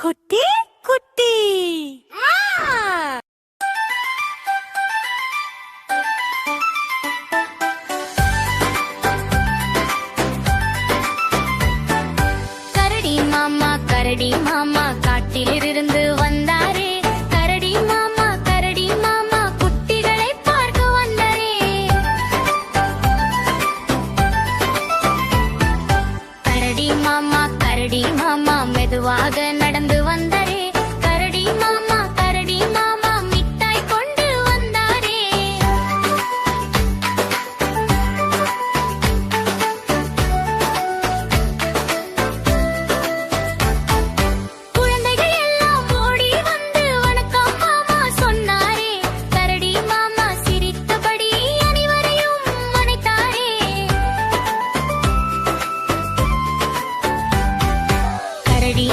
குட்டி குட்டி கரடி மாமா காட்டிலிருந்து வந்தாரே. கரடி மாமா குட்டிகளை பார்க்க வந்தாரே. கரடி மாமா மெதுவாக நடந்து வந்தாரே. கரடி மாமா மிட்டாய் கொண்டு வந்தாரே. குழந்தைகள் எல்லாம் ஓடி வந்து வணக்கம் மாமா சொன்னாரே. கரடி மாமா சிரித்தபடி அனைவரையும் அணைத்தாரே. கரடி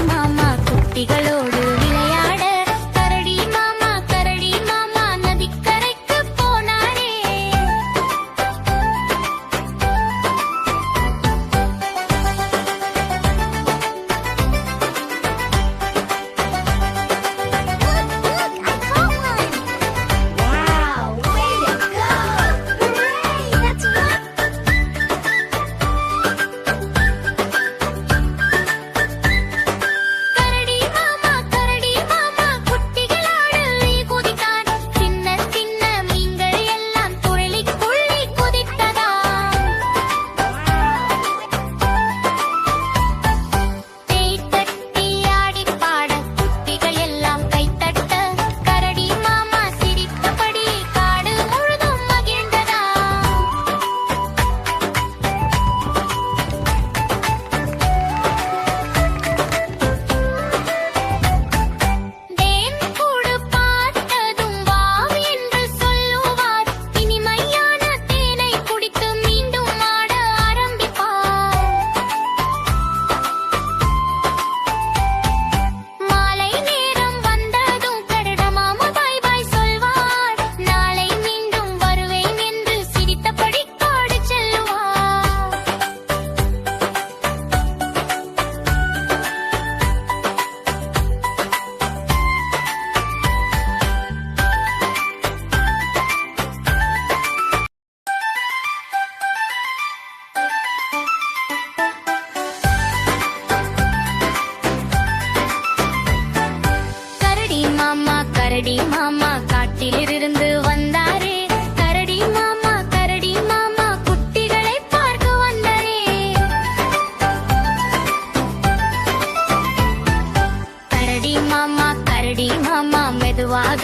மாமா குட்டிகளோடு விளையாட கரடி மாமா நதிக்கரைக்கு போனாரே. கரடி மாமா குட்டிகளோடு குதித்தான். சின்ன சின்ன மீன்கள் எல்லாம் துள்ளி குதித்ததாம். தேய் தட்டி ஆடி பாட குட்டிகள் எல்லாம் கைத்தட்ட கரடி மாமா சிரித்தபடி காடு முழுதும் மகிழ்ந்ததாம். தேன் கூடு பார்த்ததும் வாவ் என்று சொல்லுவார். இனிமையான தேனை குடித்து மீண்டும் ஆட ஆரம்பிப்பார். மாலை நேரம் வந்ததும் கரடி மாமா பாய் பாய் சொல்வார். நாளை மீண்டும் வருவேன் என்று சிரித்தபடி காடு செல்லுவார். கரடி மாமா காட்டிலிருந்து வந்தாரே. கரடி மாமா குட்டிகளை பார்க்க வந்தாரே. கரடி மாமா மெதுவாக